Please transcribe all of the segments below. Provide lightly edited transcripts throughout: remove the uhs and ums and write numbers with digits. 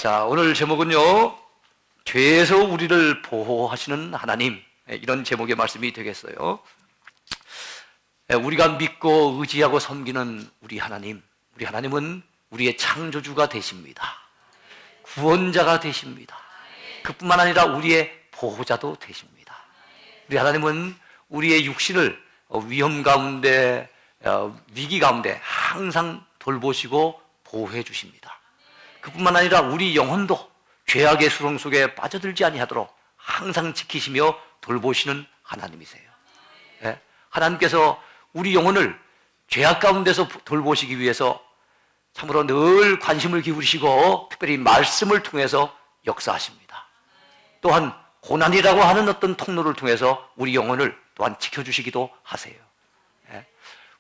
자, 오늘 제목은요, 죄에서 우리를 보호하시는 하나님, 이런 제목의 말씀이 되겠어요. 우리가 믿고 의지하고 섬기는 우리 하나님은 우리의 창조주가 되십니다. 구원자가 되십니다. 그뿐만 아니라 우리의 보호자도 되십니다. 우리 하나님은 우리의 육신을 위험 가운데, 위기 가운데 항상 돌보시고 보호해 주십니다. 그뿐만 아니라 우리 영혼도 죄악의 수렁 속에 빠져들지 아니하도록 항상 지키시며 돌보시는 하나님이세요. 네? 하나님께서 우리 영혼을 죄악 가운데서 돌보시기 위해서 참으로 늘 관심을 기울이시고 특별히 말씀을 통해서 역사하십니다. 또한 고난이라고 하는 어떤 통로를 통해서 우리 영혼을 또한 지켜주시기도 하세요. 네?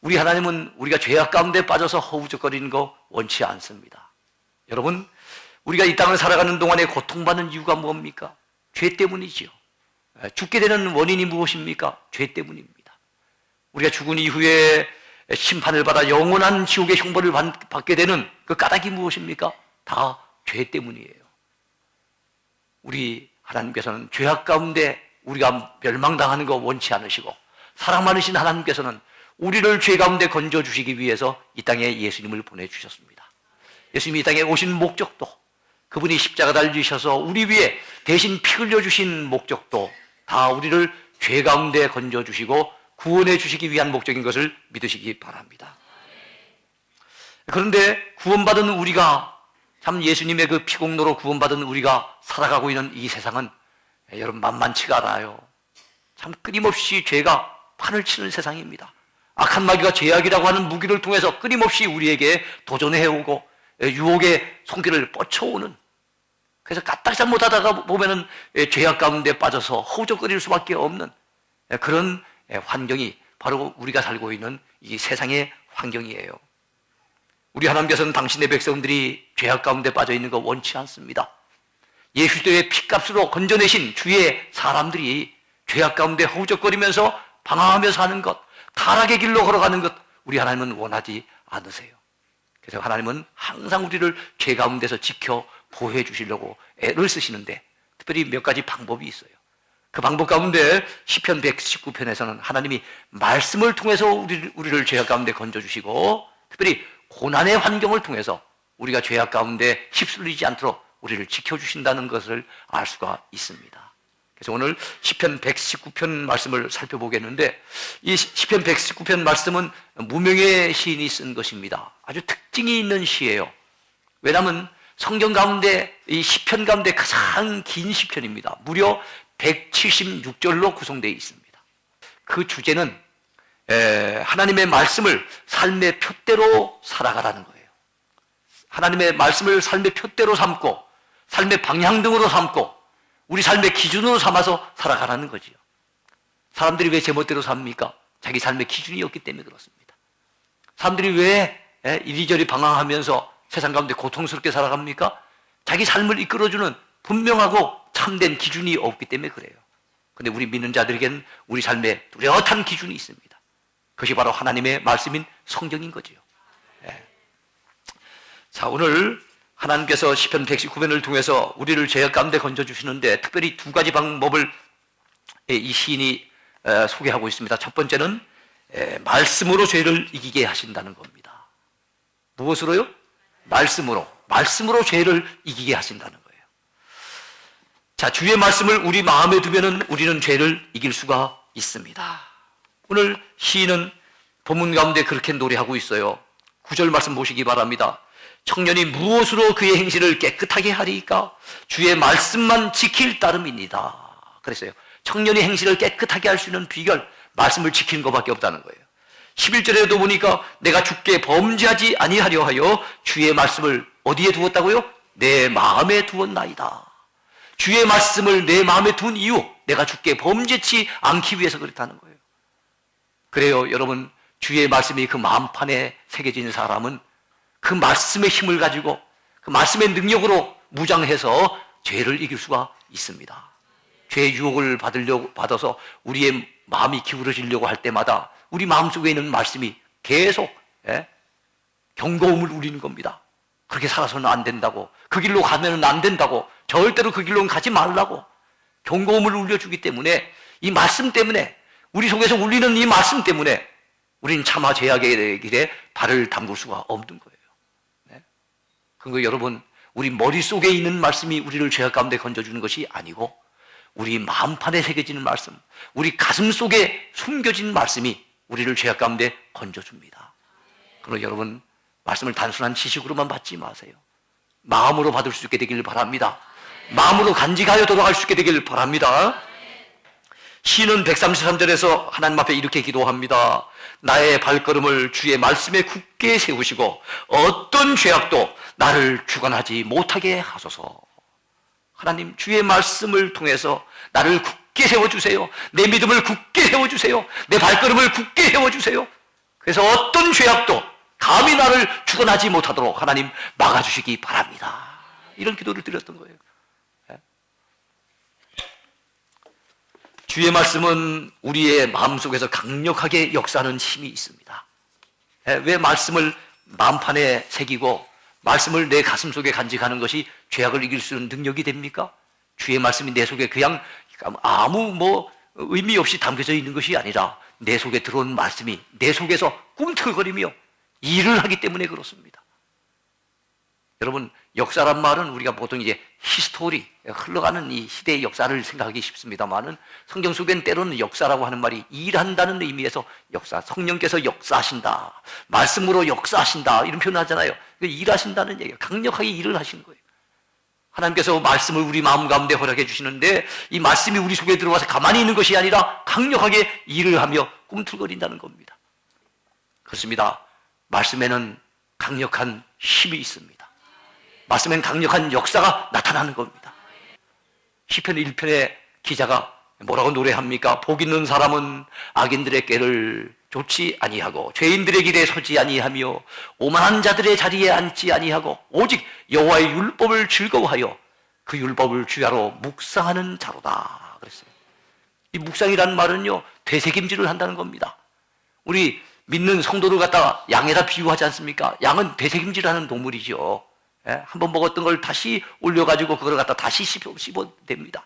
우리 하나님은 우리가 죄악 가운데 빠져서 허우적거리는 거 원치 않습니다. 여러분, 우리가 이 땅을 살아가는 동안에 고통받는 이유가 뭡니까? 죄 때문이지요. 죽게 되는 원인이 무엇입니까? 죄 때문입니다. 우리가 죽은 이후에 심판을 받아 영원한 지옥의 형벌을 받게 되는 그 까닭이 무엇입니까? 다 죄 때문이에요. 우리 하나님께서는 죄악 가운데 우리가 멸망당하는 거 원치 않으시고, 사랑 많으신 하나님께서는 우리를 죄 가운데 건져주시기 위해서 이 땅에 예수님을 보내주셨습니다. 예수님이 이 땅에 오신 목적도, 그분이 십자가 달리셔서 우리 위에 대신 피 흘려주신 목적도 다 우리를 죄 가운데 건져주시고 구원해 주시기 위한 목적인 것을 믿으시기 바랍니다. 그런데 구원받은 우리가, 참 예수님의 그 피공로로 구원받은 우리가 살아가고 있는 이 세상은 여러분 만만치가 않아요. 참 끊임없이 죄가 판을 치는 세상입니다. 악한 마귀가 죄악이라고 하는 무기를 통해서 끊임없이 우리에게 도전해오고 유혹의 손길을 뻗쳐오는, 그래서 까딱 잘못하다가 보면은 죄악 가운데 빠져서 허우적거릴 수밖에 없는 그런 환경이 바로 우리가 살고 있는 이 세상의 환경이에요. 우리 하나님께서는 당신의 백성들이 죄악 가운데 빠져 있는 거 원치 않습니다. 예수의 피값으로 건져내신 주의 사람들이 죄악 가운데 허우적거리면서 방황하며 사는 것, 타락의 길로 걸어가는 것, 우리 하나님은 원하지 않으세요. 그래서 하나님은 항상 우리를 죄 가운데서 지켜 보호해 주시려고 애를 쓰시는데, 특별히 몇 가지 방법이 있어요. 그 방법 가운데 시편 119편에서는 하나님이 말씀을 통해서 우리를 죄악 가운데 건져주시고, 특별히 고난의 환경을 통해서 우리가 죄악 가운데 휩쓸리지 않도록 우리를 지켜주신다는 것을 알 수가 있습니다. 그래서 오늘 시편 119편 말씀을 살펴보겠는데, 이 시편 119편 말씀은 무명의 시인이 쓴 것입니다. 아주 특징이 있는 시예요. 왜냐하면 성경 가운데, 이 시편 가운데 가장 긴 시편입니다. 무려 176절로 구성되어 있습니다. 그 주제는 하나님의 말씀을 삶의 표대로 살아가라는 거예요. 하나님의 말씀을 삶의 표대로 삼고 삶의 방향등으로 삼고 우리 삶의 기준으로 삼아서 살아가라는 거지요. 사람들이 왜 제멋대로 삽니까? 자기 삶의 기준이 없기 때문에 그렇습니다. 사람들이 왜 이리저리 방황하면서 세상 가운데 고통스럽게 살아갑니까? 자기 삶을 이끌어주는 분명하고 참된 기준이 없기 때문에 그래요. 그런데 우리 믿는 자들에게는 우리 삶에 뚜렷한 기준이 있습니다. 그것이 바로 하나님의 말씀인 성경인 거지요. 자, 오늘 하나님께서 시편 119편을 통해서 우리를 죄악 가운데 건져주시는데 특별히 두 가지 방법을 이 시인이 소개하고 있습니다. 첫 번째는 말씀으로 죄를 이기게 하신다는 겁니다. 무엇으로요? 말씀으로 죄를 이기게 하신다는 거예요. 자, 주의 말씀을 우리 마음에 두면은 우리는 죄를 이길 수가 있습니다. 오늘 시인은 본문 가운데 그렇게 노래하고 있어요. 9절 말씀 보시기 바랍니다. 청년이 무엇으로 그의 행실을 깨끗하게 하리까? 주의 말씀만 지킬 따름입니다. 그랬어요. 청년이 행실을 깨끗하게 할 수 있는 비결, 말씀을 지키는 것밖에 없다는 거예요. 11절에도 보니까 내가 주께 범죄하지 아니하려 하여 주의 말씀을 어디에 두었다고요? 내 마음에 두었나이다. 주의 말씀을 내 마음에 둔 이유, 내가 주께 범죄치 않기 위해서 그렇다는 거예요. 그래요, 여러분, 주의 말씀이 그 마음판에 새겨진 사람은 그 말씀의 힘을 가지고 그 말씀의 능력으로 무장해서 죄를 이길 수가 있습니다. 죄의 유혹을 받아서 우리의 마음이 기울어지려고 할 때마다 우리 마음속에 있는 말씀이 계속 경고음을 울리는 겁니다. 그렇게 살아서는 안 된다고, 그 길로 가면은 안 된다고, 절대로 그 길로는 가지 말라고 경고음을 울려주기 때문에, 이 말씀 때문에, 우리 속에서 울리는 이 말씀 때문에 우리는 차마 죄악의 길에 발을 담글 수가 없는 거예요. 네? 그리고 여러분, 우리 머릿속에 있는 말씀이 우리를 죄악 가운데 건져주는 것이 아니고 우리 마음판에 새겨지는 말씀, 우리 가슴 속에 숨겨진 말씀이 우리를 죄악 가운데 건져줍니다. 그러나 여러분, 말씀을 단순한 지식으로만 받지 마세요. 마음으로 받을 수 있게 되길 바랍니다. 마음으로 간직하여 돌아갈 수 있게 되길 바랍니다. 시는 133절에서 하나님 앞에 이렇게 기도합니다. 나의 발걸음을 주의 말씀에 굳게 세우시고 어떤 죄악도 나를 주관하지 못하게 하소서. 하나님, 주의 말씀을 통해서 나를 굳게 세워주세요. 내 믿음을 굳게 세워주세요. 내 발걸음을 굳게 세워주세요. 그래서 어떤 죄악도 감히 나를 주관하지 못하도록 하나님 막아주시기 바랍니다. 이런 기도를 드렸던 거예요. 주의 말씀은 우리의 마음속에서 강력하게 역사하는 힘이 있습니다. 왜 말씀을 마음판에 새기고 말씀을 내 가슴 속에 간직하는 것이 죄악을 이길 수 있는 능력이 됩니까? 주의 말씀이 내 속에 그냥 아무 의미 없이 담겨져 있는 것이 아니라 내 속에 들어온 말씀이 내 속에서 꿈틀거리며 일을 하기 때문에 그렇습니다. 여러분, 역사란 말은 우리가 보통 이제 히스토리, 흘러가는 이 시대의 역사를 생각하기 쉽습니다만은 성경 속엔 때로는 역사라고 하는 말이 일한다는 의미에서 역사, 성령께서 역사하신다, 말씀으로 역사하신다 이런 표현을 하잖아요. 일하신다는 얘기예요. 강력하게 일을 하시는 거예요. 하나님께서 말씀을 우리 마음 가운데 허락해 주시는데 이 말씀이 우리 속에 들어와서 가만히 있는 것이 아니라 강력하게 일을 하며 꿈틀거린다는 겁니다. 그렇습니다. 말씀에는 강력한 힘이 있습니다. 말씀엔 강력한 역사가 나타나는 겁니다. 시편 1편의 기자가 뭐라고 노래합니까? 복 있는 사람은 악인들의 꾀를 좇지 아니하고 죄인들의 길에 서지 아니하며 오만한 자들의 자리에 앉지 아니하고 오직 여호와의 율법을 즐거워하여 그 율법을 주야로 묵상하는 자로다 그랬어요. 이 묵상이라는 말은요, 되새김질을 한다는 겁니다. 우리 믿는 성도를 갖다가 양에다 비유하지 않습니까? 양은 되새김질하는 동물이죠. 한번 먹었던 걸 다시 올려가지고 그걸 갖다 다시 씹어댑니다.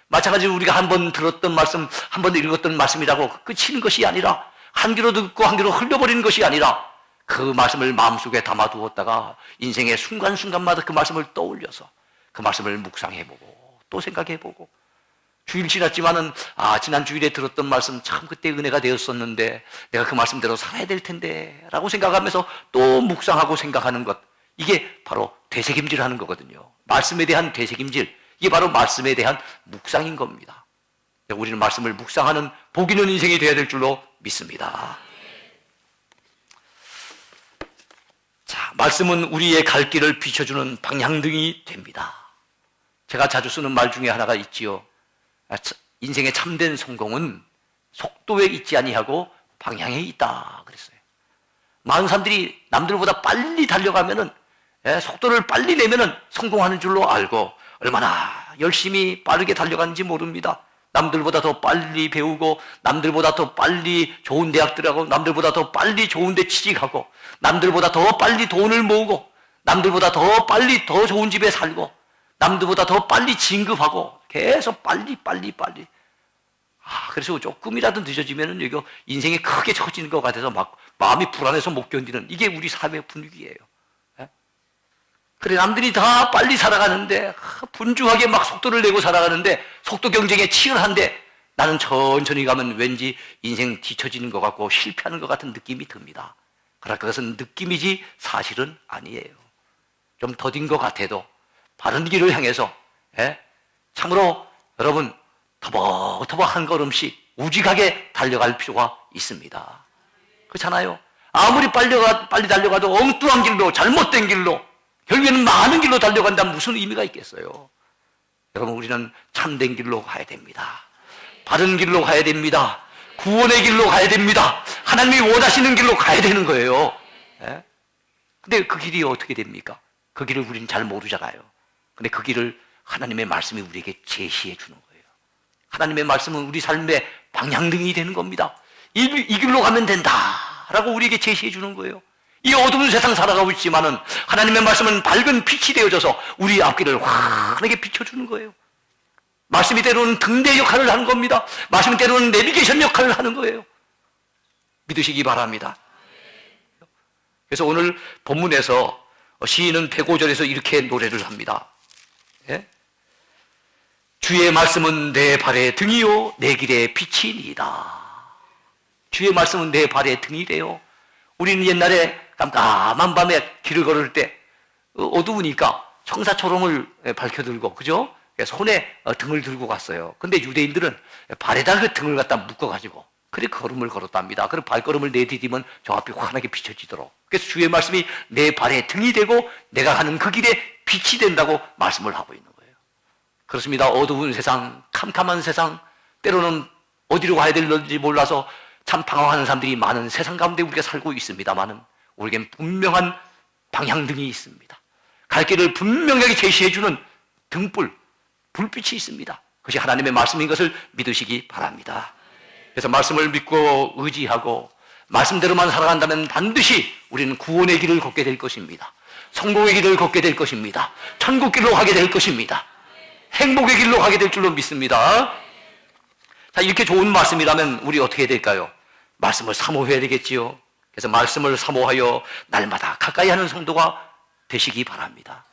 마찬가지로 우리가 한번 들었던 말씀, 한번 읽었던 말씀이라고 끝이는 것이 아니라 한 귀로 듣고 한 귀로 흘려버리는 것이 아니라 그 말씀을 마음속에 담아두었다가 인생의 순간순간마다 그 말씀을 떠올려서 그 말씀을 묵상해보고 또 생각해보고 주일 지났지만은 지난 주일에 들었던 말씀 참 그때 은혜가 되었었는데 내가 그 말씀대로 살아야 될 텐데 라고 생각하면서 또 묵상하고 생각하는 것, 이게 바로 되새김질하는 거거든요. 말씀에 대한 되새김질, 이게 바로 말씀에 대한 묵상인 겁니다. 우리는 말씀을 묵상하는 복 있는 인생이 되어야 될 줄로 믿습니다. 자, 말씀은 우리의 갈 길을 비춰주는 방향등이 됩니다. 제가 자주 쓰는 말 중에 하나가 있지요. 인생의 참된 성공은 속도에 있지 아니하고 방향에 있다 그랬어요. 많은 사람들이 남들보다 빨리 달려가면은, 속도를 빨리 내면은 성공하는 줄로 알고 얼마나 열심히 빠르게 달려가는지 모릅니다. 남들보다 더 빨리 배우고 남들보다 더 빨리 좋은 대학 들어가고 남들보다 더 빨리 좋은 데 취직하고 남들보다 더 빨리 돈을 모으고 남들보다 더 빨리 더 좋은 집에 살고 남들보다 더 빨리 진급하고 계속 빨리. 그래서 조금이라도 늦어지면은 이거 인생이 크게 처지는 것 같아서 막 마음이 불안해서 못 견디는, 이게 우리 삶의 분위기예요. 그래, 남들이 다 빨리 살아가는데 분주하게 막 속도를 내고 살아가는데 속도 경쟁에 치열한데 나는 천천히 가면 왠지 인생 뒤처지는 것 같고 실패하는 것 같은 느낌이 듭니다. 그러나 그것은 느낌이지 사실은 아니에요. 좀 더딘 것 같아도 바른 길을 향해서 참으로 여러분 터벅터벅 한 걸음씩 우직하게 달려갈 필요가 있습니다. 그렇잖아요. 아무리 빨리 달려가도 엉뚱한 길로, 잘못된 길로, 결국에는 망하는 길로 달려간다면 무슨 의미가 있겠어요? 여러분, 우리는 참된 길로 가야 됩니다. 바른 길로 가야 됩니다. 구원의 길로 가야 됩니다. 하나님이 원하시는 길로 가야 되는 거예요. 근데 그 길이 어떻게 됩니까? 그 길을 우리는 잘 모르잖아요. 근데 그 길을 하나님의 말씀이 우리에게 제시해 주는 거예요. 하나님의 말씀은 우리 삶의 방향등이 되는 겁니다. 이 길로 가면 된다라고 우리에게 제시해 주는 거예요. 이 어두운 세상 살아가고 있지만은 하나님의 말씀은 밝은 빛이 되어져서 우리 앞길을 환하게 비춰주는 거예요. 말씀이 때로는 등대 역할을 하는 겁니다. 말씀이 때로는 내비게이션 역할을 하는 거예요. 믿으시기 바랍니다. 그래서 오늘 본문에서 시인은 105절에서 이렇게 노래를 합니다. 예? 주의 말씀은 내 발의 등이요 내 길의 빛이니이다. 주의 말씀은 내 발의 등이래요. 우리는 옛날에 깜깜한 밤에 길을 걸을 때 어두우니까 청사초롱을 밝혀들고, 그죠? 손에 등을 들고 갔어요. 근데 유대인들은 발에다 그 등을 갖다 묶어가지고 그래 걸음을 걸었답니다. 그럼 발걸음을 내디디면 저 앞이 환하게 비춰지도록. 그래서 주의 말씀이 내 발의 등이 되고 내가 가는 그 길에 빛이 된다고 말씀을 하고 있는 거예요. 그렇습니다. 어두운 세상, 캄캄한 세상, 때로는 어디로 가야 될지 몰라서 참 방황하는 사람들이 많은 세상 가운데 우리가 살고 있습니다만은 우리에겐 분명한 방향등이 있습니다. 갈 길을 분명하게 제시해주는 등불, 불빛이 있습니다. 그것이 하나님의 말씀인 것을 믿으시기 바랍니다. 그래서 말씀을 믿고 의지하고 말씀대로만 살아간다면 반드시 우리는 구원의 길을 걷게 될 것입니다. 성공의 길을 걷게 될 것입니다. 천국 길로 가게 될 것입니다. 행복의 길로 가게 될 줄로 믿습니다. 자, 이렇게 좋은 말씀이라면 우리 어떻게 해야 될까요? 말씀을 사모해야 되겠지요. 그래서 말씀을 사모하여 날마다 가까이 하는 성도가 되시기 바랍니다.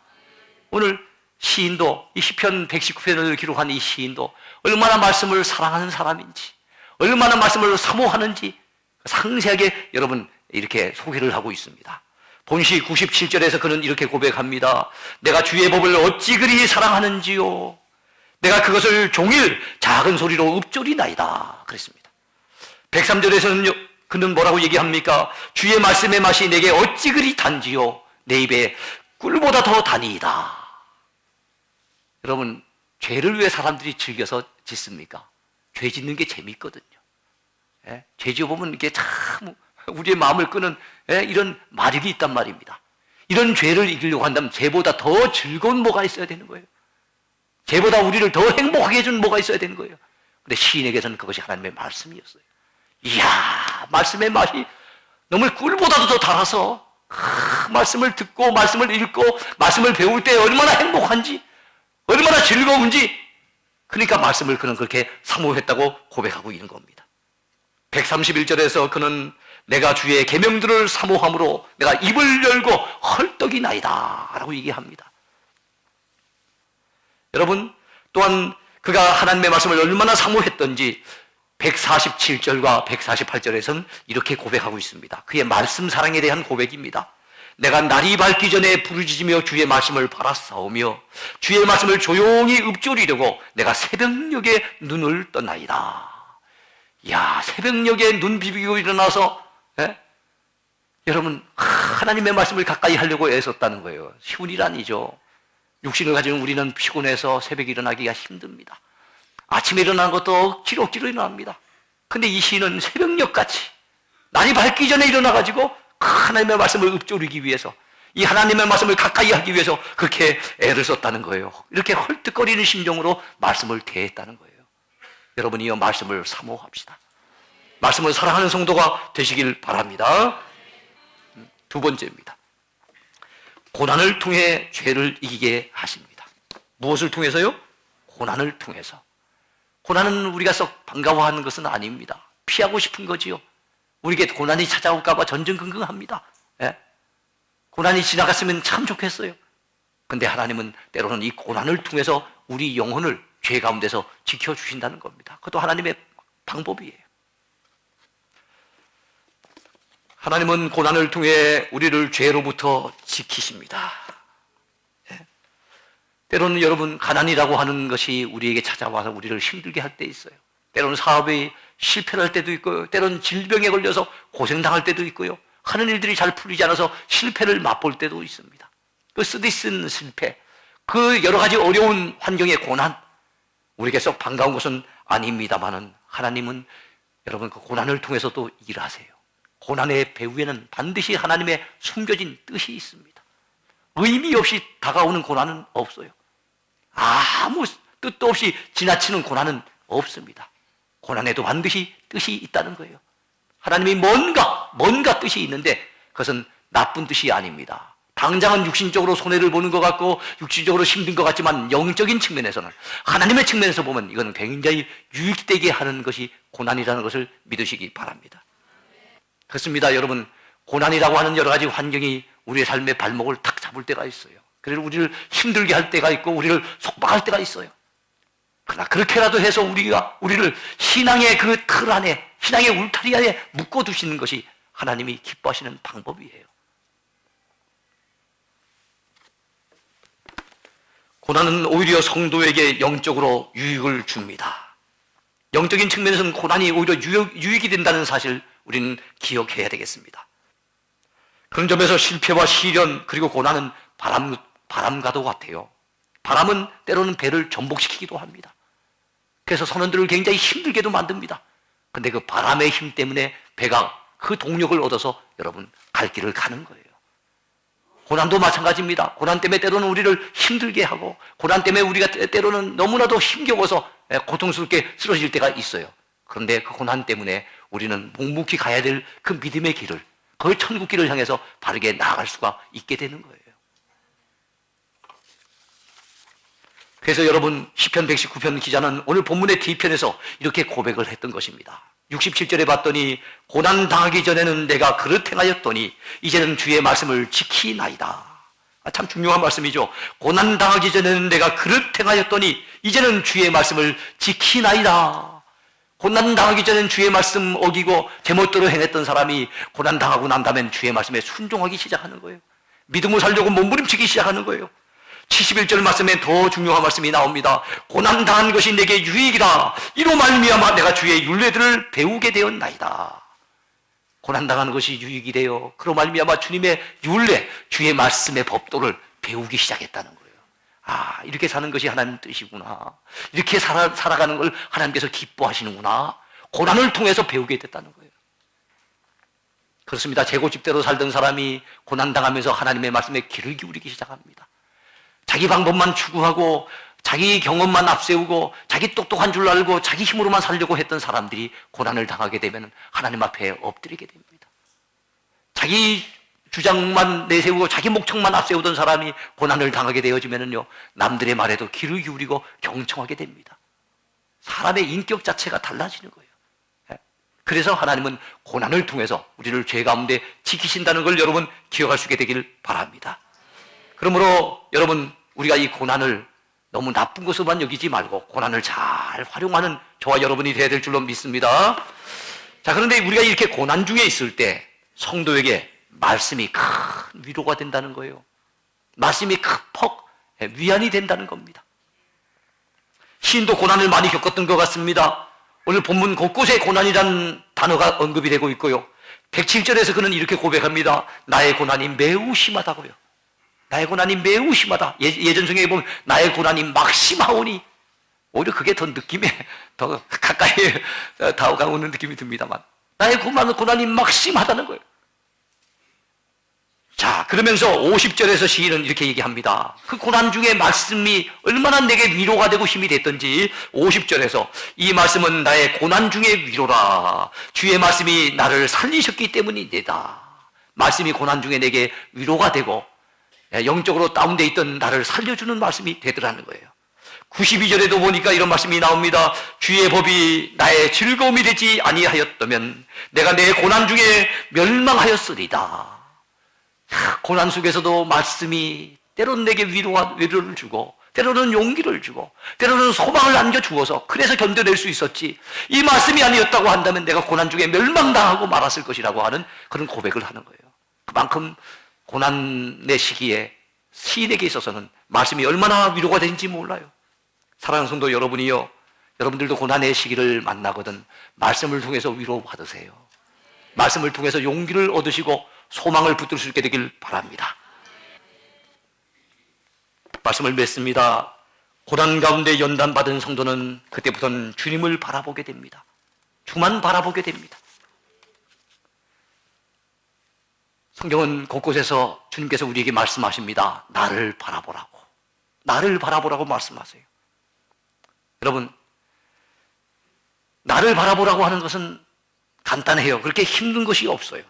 오늘 시인도 이 시편 119편을 기록한 이 시인도 얼마나 말씀을 사랑하는 사람인지, 얼마나 말씀을 사모하는지 상세하게 여러분 이렇게 소개를 하고 있습니다. 본시 97절에서 그는 이렇게 고백합니다. 내가 주의 법을 어찌 그리 사랑하는지요. 내가 그것을 종일 작은 소리로 읊조리나이다. 그랬습니다. 103절에서는 그는 뭐라고 얘기합니까? 주의 말씀의 맛이 내게 어찌 그리 단지요. 내 입에 꿀보다 더 단이다. 여러분, 죄를 왜 사람들이 즐겨서 짓습니까? 죄 짓는 게 재밌거든요. 예? 죄 지어보면 이게 참 우리의 마음을 끄는 이런 마력이 있단 말입니다. 이런 죄를 이기려고 한다면 죄보다 더 즐거운 뭐가 있어야 되는 거예요. 죄보다 우리를 더 행복하게 해준 뭐가 있어야 되는 거예요. 근데 시인에게서는 그것이 하나님의 말씀이었어요. 이야, 말씀의 맛이 너무 꿀보다도 더 달아서 말씀을 듣고 말씀을 읽고 말씀을 배울 때 얼마나 행복한지, 얼마나 즐거운지, 그러니까 말씀을 그는 그렇게 사모했다고 고백하고 있는 겁니다. 131절에서 그는 내가 주의 계명들을 사모함으로 내가 입을 열고 헐떡이 나이다 라고 얘기합니다. 여러분, 또한 그가 하나님의 말씀을 얼마나 사모했던지 147절과 148절에서는 이렇게 고백하고 있습니다. 그의 말씀 사랑에 대한 고백입니다. 내가 날이 밝기 전에 부르짖으며 주의 말씀을 바라싸우며 주의 말씀을 조용히 읊조리려고 내가 새벽녘에 눈을 떴나이다. 야, 새벽녘에 눈 비비고 일어나서 여러분 하나님의 말씀을 가까이 하려고 애썼다는 거예요. 쉬운 일 아니죠. 육신을 가지고 우리는 피곤해서 새벽에 일어나기가 힘듭니다. 아침에 일어나는 것도 억지로 일어납니다. 근데 이 시인은 새벽녘같이 날이 밝기 전에 일어나가지고 하나님의 말씀을 읊조리기 위해서, 이 하나님의 말씀을 가까이 하기 위해서 그렇게 애를 썼다는 거예요. 이렇게 헐떡거리는 심정으로 말씀을 대했다는 거예요. 여러분이요, 말씀을 사모합시다. 말씀을 사랑하는 성도가 되시길 바랍니다. 두 번째입니다. 고난을 통해 죄를 이기게 하십니다. 무엇을 통해서요? 고난을 통해서. 고난은 우리가 썩 반가워하는 것은 아닙니다. 피하고 싶은 거지요. 우리에게 고난이 찾아올까 봐 전전긍긍합니다. 예? 고난이 지나갔으면 참 좋겠어요. 근데 하나님은 때로는 이 고난을 통해서 우리 영혼을 죄 가운데서 지켜주신다는 겁니다. 그것도 하나님의 방법이에요. 하나님은 고난을 통해 우리를 죄로부터 지키십니다. 예? 때로는 여러분, 가난이라고 하는 것이 우리에게 찾아와서 우리를 힘들게 할 때 있어요. 때로는 사업이 실패를 할 때도 있고요. 때로는 질병에 걸려서 고생당할 때도 있고요. 하는 일들이 잘 풀리지 않아서 실패를 맛볼 때도 있습니다. 그 쓰디쓴 실패, 그 여러 가지 어려운 환경의 고난, 우리에게 썩 반가운 것은 아닙니다만은 하나님은 여러분 그 고난을 통해서도 일하세요. 고난의 배후에는 반드시 하나님의 숨겨진 뜻이 있습니다. 의미 없이 다가오는 고난은 없어요. 아무 뜻도 없이 지나치는 고난은 없습니다. 고난에도 반드시 뜻이 있다는 거예요. 하나님이 뭔가 뜻이 있는데 그것은 나쁜 뜻이 아닙니다. 당장은 육신적으로 손해를 보는 것 같고 육신적으로 힘든 것 같지만 영적인 측면에서는, 하나님의 측면에서 보면 이거는 굉장히 유익되게 하는 것이 고난이라는 것을 믿으시기 바랍니다. 그렇습니다. 여러분, 고난이라고 하는 여러 가지 환경이 우리의 삶의 발목을 탁 잡을 때가 있어요. 그래서 우리를 힘들게 할 때가 있고 우리를 속박할 때가 있어요. 그러나 그렇게라도 해서 우리를 신앙의 그 틀 안에, 신앙의 울타리 안에 묶어두시는 것이 하나님이 기뻐하시는 방법이에요. 고난은 오히려 성도에게 영적으로 유익을 줍니다. 영적인 측면에서는 고난이 오히려 유익이 된다는 사실 우리는 기억해야 되겠습니다. 그런 점에서 실패와 시련 그리고 고난은 바람과도 같아요. 바람은 때로는 배를 전복시키기도 합니다. 그래서 선원들을 굉장히 힘들게도 만듭니다. 그런데 그 바람의 힘 때문에 배가 그 동력을 얻어서 여러분 갈 길을 가는 거예요. 고난도 마찬가지입니다. 고난 때문에 때로는 우리를 힘들게 하고, 고난 때문에 우리가 때로는 너무나도 힘겨워서 고통스럽게 쓰러질 때가 있어요. 그런데 그 고난 때문에 우리는 묵묵히 가야 될 그 믿음의 길을, 그 천국길을 향해서 바르게 나아갈 수가 있게 되는 거예요. 그래서 여러분, 시편 119편 기자는 오늘 본문의 뒤편에서 이렇게 고백을 했던 것입니다. 67절에 봤더니 고난 당하기 전에는 내가 그릇 행하였더니 이제는 주의 말씀을 지키나이다. 참 중요한 말씀이죠. 고난 당하기 전에는 내가 그릇 행하였더니 이제는 주의 말씀을 지키나이다. 고난 당하기 전에는 주의 말씀 어기고 제멋대로 행했던 사람이 고난 당하고 난 다음엔 주의 말씀에 순종하기 시작하는 거예요. 믿음을 살려고 몸부림치기 시작하는 거예요. 71절 말씀에 더 중요한 말씀이 나옵니다. 고난 당한 것이 내게 유익이다. 이로 말미암아 내가 주의 율례들을 배우게 되었나이다. 고난 당하는 것이 유익이 되어 그로 말미암아 주님의 율례, 주의 말씀의 법도를 배우기 시작했다는 거예요. 아, 이렇게 사는 것이 하나님 뜻이구나. 이렇게 살아가는 걸 하나님께서 기뻐하시는구나. 고난을 통해서 배우게 됐다는 거예요. 그렇습니다. 재고집대로 살던 사람이 고난 당하면서 하나님의 말씀에 귀를 기울이기 시작합니다. 자기 방법만 추구하고 자기 경험만 앞세우고 자기 똑똑한 줄 알고 자기 힘으로만 살려고 했던 사람들이 고난을 당하게 되면 하나님 앞에 엎드리게 됩니다. 자기 주장만 내세우고 자기 목청만 앞세우던 사람이 고난을 당하게 되어지면요, 남들의 말에도 귀를 기울이고 경청하게 됩니다. 사람의 인격 자체가 달라지는 거예요. 그래서 하나님은 고난을 통해서 우리를 죄 가운데 지키신다는 걸 여러분 기억할 수 있게 되길 바랍니다. 그러므로 여러분, 우리가 이 고난을 너무 나쁜 것으로만 여기지 말고 고난을 잘 활용하는 저와 여러분이 되어야 될 줄로 믿습니다. 자, 그런데 우리가 이렇게 고난 중에 있을 때 성도에게 말씀이 큰 위로가 된다는 거예요. 말씀이 퍽 위안이 된다는 겁니다. 시인도 고난을 많이 겪었던 것 같습니다. 오늘 본문 곳곳에 고난이라는 단어가 언급이 되고 있고요. 107절에서 그는 이렇게 고백합니다. 나의 고난이 매우 심하다고요. 나의 고난이 매우 심하다. 예전 성경에 보면 나의 고난이 막심하오니, 오히려 그게 더 느낌에 더 가까이 다가오는 느낌이 듭니다만, 나의 고난이 막심하다는 거예요. 자, 그러면서 50절에서 시인은 이렇게 얘기합니다. 그 고난 중에 말씀이 얼마나 내게 위로가 되고 힘이 됐던지 50절에서 이 말씀은 나의 고난 중에 위로라. 주의 말씀이 나를 살리셨기 때문이다. 말씀이 고난 중에 내게 위로가 되고 영적으로 다운되어 있던 나를 살려주는 말씀이 되더라는 거예요. 92절에도 보니까 이런 말씀이 나옵니다. 주의 법이 나의 즐거움이 되지 아니하였다면 내가 내 고난 중에 멸망하였으리다. 고난 속에서도 말씀이 때로는 내게 위로를 주고 때로는 용기를 주고 때로는 소망을 안겨주어서 그래서 견뎌낼 수 있었지, 이 말씀이 아니었다고 한다면 내가 고난 중에 멸망당하고 말았을 것이라고 하는 그런 고백을 하는 거예요. 그만큼 고난의 시기에 시인에게 있어서는 말씀이 얼마나 위로가 되는지 몰라요. 사랑하는 성도 여러분이요, 여러분들도 고난의 시기를 만나거든 말씀을 통해서 위로받으세요. 말씀을 통해서 용기를 얻으시고 소망을 붙들 수 있게 되길 바랍니다. 말씀을 맺습니다. 고난 가운데 연단받은 성도는 그때부터는 주님을 바라보게 됩니다. 주만 바라보게 됩니다. 성경은 곳곳에서 주님께서 우리에게 말씀하십니다. 나를 바라보라고. 나를 바라보라고 말씀하세요. 여러분, 나를 바라보라고 하는 것은 간단해요. 그렇게 힘든 것이 없어요.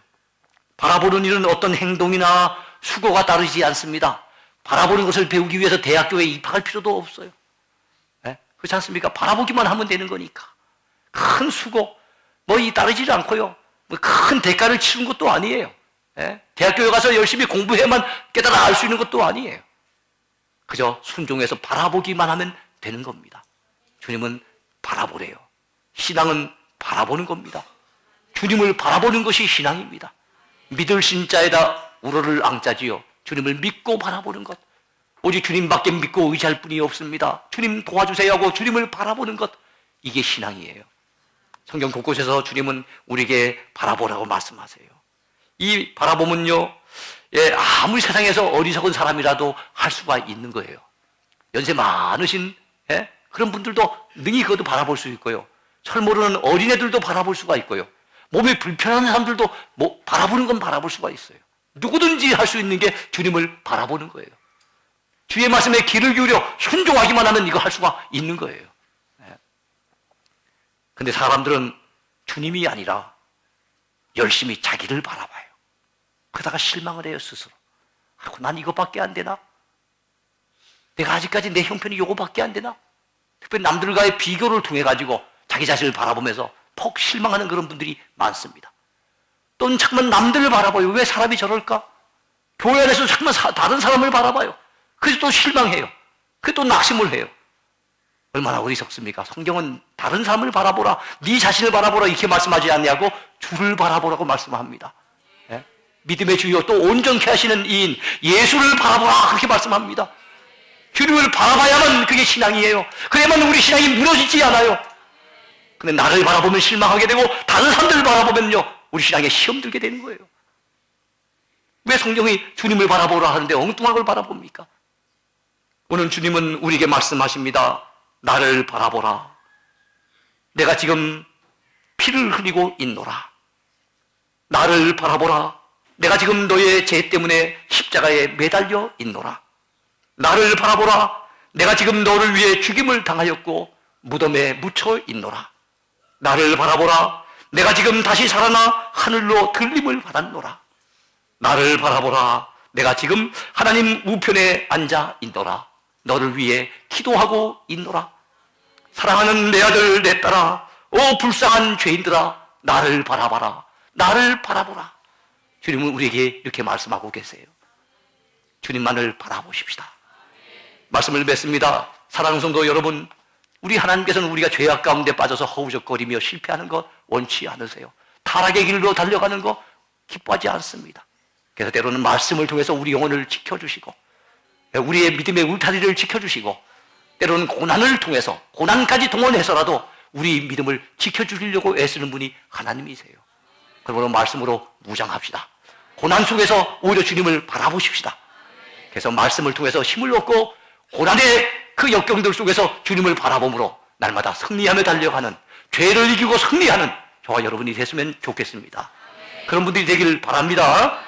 바라보는 일은 어떤 행동이나 수고가 따르지 않습니다. 바라보는 것을 배우기 위해서 대학교에 입학할 필요도 없어요. 네? 그렇지 않습니까? 바라보기만 하면 되는 거니까. 큰 수고, 따르지 않고요. 큰 대가를 치른 것도 아니에요. 네? 대학교에 가서 열심히 공부해만 깨달아 알 수 있는 것도 아니에요. 그저 순종해서 바라보기만 하면 되는 겁니다. 주님은 바라보래요. 신앙은 바라보는 겁니다. 주님을 바라보는 것이 신앙입니다. 믿을 신자에다 우러를 앙자지요. 주님을 믿고 바라보는 것. 오직 주님밖에 믿고 의지할 분이 없습니다. 주님 도와주세요 하고 주님을 바라보는 것. 이게 신앙이에요. 성경 곳곳에서 주님은 우리에게 바라보라고 말씀하세요. 이 바라봄은요, 아무리 세상에서 어리석은 사람이라도 할 수가 있는 거예요. 연세 많으신 그런 분들도 능히 그것도 바라볼 수 있고요. 잘 모르는 어린애들도 바라볼 수가 있고요. 몸이 불편한 사람들도 바라보는 건 바라볼 수가 있어요. 누구든지 할 수 있는 게 주님을 바라보는 거예요. 주의 말씀에 귀를 기울여 순종하기만 하면 이거 할 수가 있는 거예요. 근데 사람들은 주님이 아니라 열심히 자기를 바라봐요. 그러다가 실망을 해요, 스스로. 난 이거밖에 안 되나? 내가 아직까지 내 형편이 이거밖에 안 되나? 특별히 남들과의 비교를 통해 가지고 자기 자신을 바라보면서 폭 실망하는 그런 분들이 많습니다. 또는 잠깐 남들을 바라봐요. 왜 사람이 저럴까? 교회 안에서 잠깐 다른 사람을 바라봐요. 그래서 또 실망해요. 그래서 또 낙심을 해요. 얼마나 어리석습니까? 성경은 다른 사람을 바라보라, 네 자신을 바라보라 이렇게 말씀하지 않냐고 주를 바라보라고 말씀합니다. 믿음의 주요 또 온전케 하시는 이인 예수를 바라보라 그렇게 말씀합니다. 주님을 바라봐야만 그게 신앙이에요. 그래야만 우리 신앙이 무너지지 않아요. 근데 나를 바라보면 실망하게 되고 다른 사람들을 바라보면요 우리 신앙에 시험 들게 되는 거예요. 왜 성경이 주님을 바라보라 하는데 엉뚱한 걸 바라봅니까? 오늘 주님은 우리에게 말씀하십니다. 나를 바라보라. 내가 지금 피를 흘리고 있노라. 나를 바라보라. 내가 지금 너의 죄 때문에 십자가에 매달려 있노라. 나를 바라보라. 내가 지금 너를 위해 죽임을 당하였고 무덤에 묻혀 있노라. 나를 바라보라. 내가 지금 다시 살아나 하늘로 들림을 받았노라. 나를 바라보라. 내가 지금 하나님 우편에 앉아 있노라. 너를 위해 기도하고 있노라. 사랑하는 내 아들 내 딸아, 오 불쌍한 죄인들아, 나를 바라봐라. 나를 바라보라. 주님은 우리에게 이렇게 말씀하고 계세요. 주님만을 바라보십시다. 말씀을 맺습니다. 사랑하는 성도 여러분, 우리 하나님께서는 우리가 죄악 가운데 빠져서 허우적거리며 실패하는 것 원치 않으세요. 타락의 길로 달려가는 거 기뻐하지 않습니다. 그래서 때로는 말씀을 통해서 우리 영혼을 지켜주시고 우리의 믿음의 울타리를 지켜주시고 때로는 고난을 통해서 고난까지 동원해서라도 우리 믿음을 지켜주시려고 애쓰는 분이 하나님이세요. 그러므로 말씀으로 무장합시다. 고난 속에서 오히려 주님을 바라보십시다. 그래서 말씀을 통해서 힘을 얻고 고난의 그 역경들 속에서 주님을 바라봄으로 날마다 승리하며 달려가는, 죄를 이기고 승리하는 저와 여러분이 됐으면 좋겠습니다. 그런 분들이 되기를 바랍니다.